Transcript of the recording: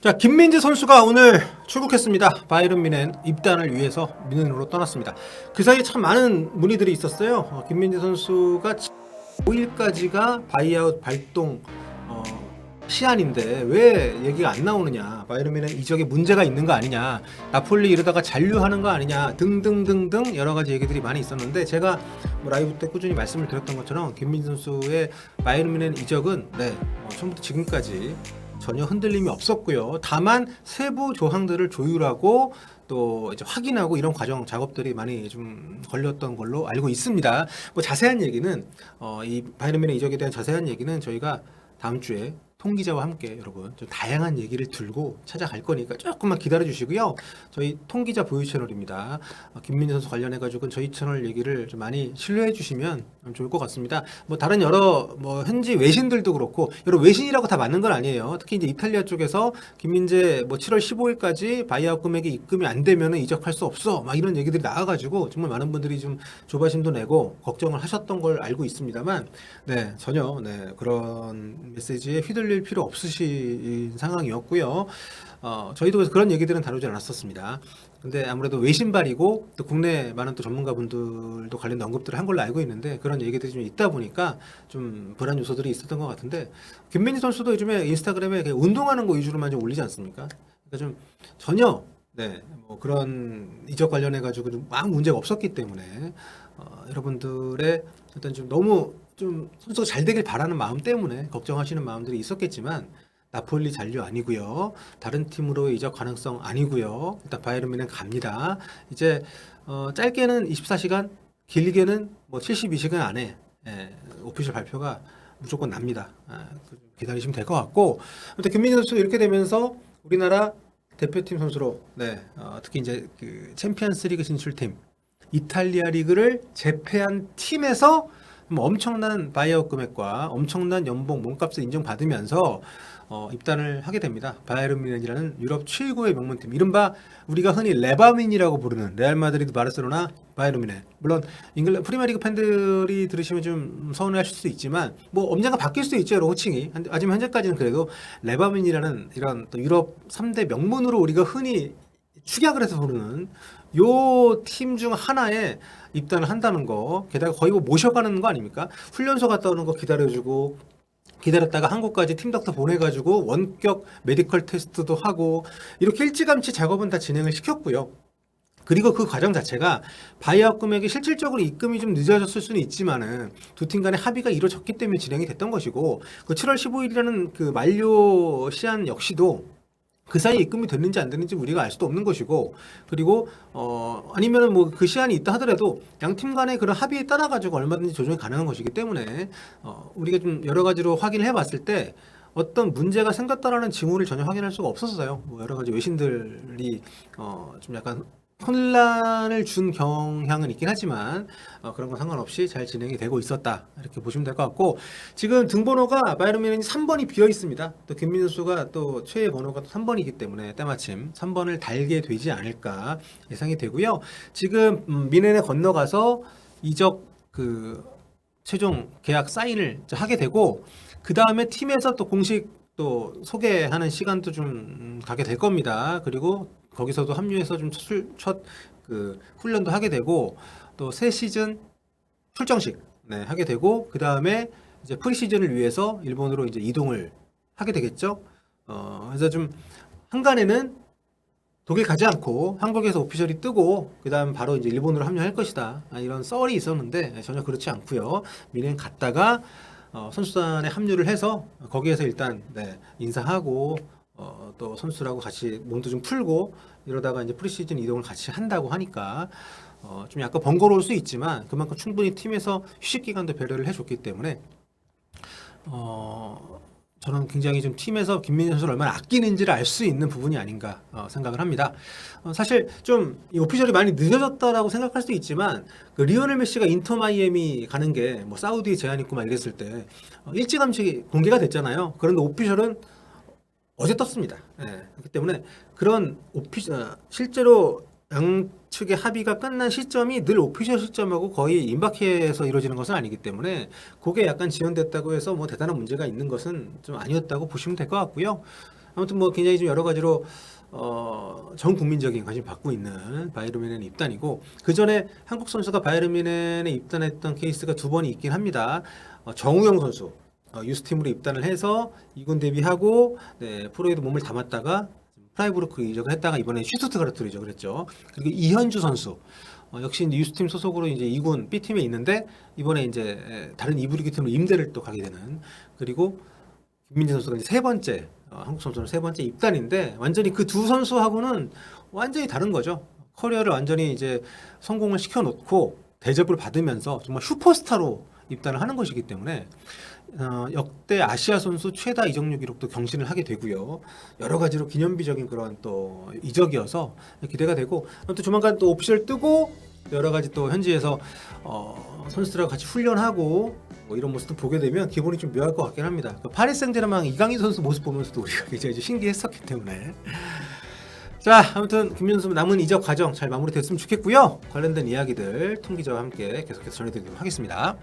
자, 김민재 선수가 오늘 출국했습니다. 바이에른 뮌헨 입단을 위해서 뮌헨으로 떠났습니다. 그 사이에 참 많은 문의들이 있었어요. 김민재 선수가 5일까지가 바이아웃 발동 시한인데 왜 얘기가 안 나오느냐, 바이에른 뮌헨 이적에 문제가 있는 거 아니냐, 나폴리 이러다가 잔류하는 거 아니냐 등등등등 여러 가지 얘기들이 많이 있었는데, 제가 뭐 라이브 때 꾸준히 말씀을 드렸던 것처럼 김민재 선수의 바이에른 뮌헨 이적은 처음부터 지금까지 전혀 흔들림이 없었고요. 다만 세부 조항들을 조율하고 또 이제 확인하고 이런 과정 작업들이 많이 좀 걸렸던 걸로 알고 있습니다. 뭐 자세한 얘기는 이 바이에른 뮌헨 이적에 대한 자세한 얘기는 저희가 다음 주에 통기자와 함께 여러분 좀 다양한 얘기를 들고 찾아갈 거니까 조금만 기다려 주시고요. 저희 통기자 보유 채널입니다. 김민재 선수 관련해 가지고는 저희 채널 얘기를 좀 많이 신뢰해 주시면 좋을 것 같습니다. 뭐 다른 여러 현지 외신들도 그렇고, 여러 외신이라고 다 맞는 건 아니에요. 특히 이제 이탈리아 쪽에서 김민재 7월 15일까지 바이아웃 금액이 입금이 안 되면 이적할 수 없어 막 이런 얘기들이 나와가지고 정말 많은 분들이 좀 조바심도 내고 걱정을 하셨던 걸 알고 있습니다만, 전혀 그런 메시지에 휘둘릴 필요 없으신 상황이었고요. 저희도 그래서 그런 얘기들은 다루지 않았었습니다. 근데 아무래도 외신발이고 또 국내 많은 또 전문가분들도 관련 언급들을 한 걸로 알고 있는데, 그런 얘기들이 좀 있다 보니까 좀 불안 요소들이 있었던 것 같은데, 김민재 선수도 요즘에 인스타그램에 그냥 운동하는 거 위주로만 좀 올리지 않습니까? 그러니까 좀 전혀 그런 이적 관련해 가지고 좀 막 문제가 없었기 때문에 여러분들의 일단 좀 너무 좀 선수가 잘 되길 바라는 마음 때문에 걱정하시는 마음들이 있었겠지만, 나폴리 잔류 아니고요. 다른 팀으로 이적 가능성 아니고요. 일단 바이에른 뮌헨 갑니다. 이제 짧게는 24시간, 길게는 72시간 안에 오피셜 발표가 무조건 납니다. 기다리시면 될 것 같고, 아무튼 김민재 선수 이렇게 되면서 우리나라 대표팀 선수로 특히 이제 그 챔피언스리그 진출팀 이탈리아 리그를 제패한 팀에서 엄청난 바이아웃 금액과 엄청난 연봉 몸값을 인정받으면서 입단을 하게 됩니다. 바이에른 뮌헨이라는 유럽 최고의 명문팀, 이른바 우리가 흔히 레바민이라고 부르는 레알 마드리드, 바르셀로나, 바이에른 뮌헨. 물론 잉글랜드 프리미어리그 팬들이 들으시면 좀 서운해하실 수도 있지만 언젠가 바뀔 수도 있죠, 여러 호칭이. 하지만 현재까지는 그래도 레바민이라는 이런 또 유럽 3대 명문으로 우리가 흔히 축약을 해서 부르는 요 팀 중 하나에 입단을 한다는 거, 게다가 거의 모셔가는 거 아닙니까? 훈련소 갔다 오는 거 기다려주고, 기다렸다가 한국까지 팀 닥터 보내가지고 원격 메디컬 테스트도 하고, 이렇게 일찌감치 작업은 다 진행을 시켰고요. 그리고 그 과정 자체가 바이아웃 금액이 실질적으로 입금이 좀 늦어졌을 수는 있지만은 두 팀 간의 합의가 이루어졌기 때문에 진행이 됐던 것이고, 그 7월 15일이라는 그 만료 시한 역시도 그 사이에 입금이 됐는지 안 됐는지 우리가 알 수도 없는 것이고, 그리고 아니면은 그 시한이 있다 하더라도 양 팀 간의 그런 합의에 따라 가지고 얼마든지 조정이 가능한 것이기 때문에 우리가 좀 여러 가지로 확인을 해봤을 때 어떤 문제가 생겼다라는 징후를 전혀 확인할 수가 없었어요. 여러 가지 외신들이 좀 약간 혼란을 준 경향은 있긴 하지만 그런 건 상관없이 잘 진행이 되고 있었다, 이렇게 보시면 될 것 같고, 지금 등번호가 바이에른 뮌헨이 3번이 비어 있습니다. 또 김민재 선수가 또 최애 번호가 또 3번이기 때문에 때마침 3번을 달게 되지 않을까 예상이 되고요. 지금 뮌헨에 건너가서 이적 최종 계약 사인을 하게 되고, 그 다음에 팀에서 또 공식 또 소개하는 시간도 좀 가게 될 겁니다. 그리고 거기서도 합류해서 좀 첫 훈련도 하게 되고, 또 새 시즌 출정식 하게 되고, 그 다음에 이제 프리시즌을 위해서 일본으로 이제 이동을 하게 되겠죠. 그래서 좀 한간에는 독일 가지 않고 한국에서 오피셜이 뜨고 그 다음 바로 이제 일본으로 합류할 것이다, 이런 썰이 있었는데 전혀 그렇지 않고요. 뮌헨 갔다가 선수단에 합류를 해서 거기에서 일단 인사하고 또 선수라고 같이 몸도 좀 풀고 이러다가 이제 프리시즌 이동을 같이 한다고 하니까 좀 약간 번거로울 수 있지만 그만큼 충분히 팀에서 휴식 기간도 배려를 해줬기 때문에 저는 굉장히 좀 팀에서 김민재 선수를 얼마나 아끼는지를 알 수 있는 부분이 아닌가 생각을 합니다. 사실 좀 이 오피셜이 많이 늦어졌다라고 생각할 수도 있지만, 그 리오넬 메시가 인터 마이애미 가는 게 사우디 제한 있고 막 이랬을 때 일찌감치 공개가 됐잖아요. 그런데 오피셜은 어제 떴습니다. 그렇기 때문에 그런 실제로 양측의 합의가 끝난 시점이 늘 오피셜 시점하고 거의 임박해서 이루어지는 것은 아니기 때문에 그게 약간 지연됐다고 해서 대단한 문제가 있는 것은 좀 아니었다고 보시면 될 것 같고요. 아무튼 뭐 굉장히 좀 여러 가지로 전 국민적인 관심 받고 있는 바이에른 뮌헨의 입단이고, 그 전에 한국 선수가 바이에른 뮌헨에 입단했던 케이스가 두 번이 있긴 합니다. 정우영 선수 유스팀으로 입단을 해서 2군 데뷔하고 프로에도 몸을 담았다가 프라이부르크 이적을 했다가 이번에 슈투트가르트로 이적을 했죠. 그리고 이현주 선수 역시 이제 유스팀 소속으로 이제 2군 B팀에 있는데 이번에 이제 다른 2부 리그 팀으로 임대를 또 가게 되는, 그리고 김민재 선수가 이제 세 번째 한국 선수는 세 번째 입단인데, 완전히 그 두 선수하고는 완전히 다른 거죠. 커리어를 완전히 이제 성공을 시켜놓고 대접을 받으면서 정말 슈퍼스타로 입단을 하는 것이기 때문에 역대 아시아 선수 최다 이적료 기록도 경신을 하게 되고요. 여러 가지로 기념비적인 그런 또 이적이어서 기대가 되고, 또 조만간 또 오피셜 뜨고 여러 가지 또 현지에서 선수들하고 같이 훈련하고 뭐 이런 모습도 보게 되면 기분이 좀 묘할 것 같긴 합니다. 파리 생제르맹 이강인 선수 모습 보면서도 우리가 굉장히 신기했었기 때문에. 자, 아무튼 김민재 선수 남은 이적 과정 잘 마무리됐으면 좋겠고요. 관련된 이야기들 통 기자와 함께 계속해서 전해드리도록 하겠습니다.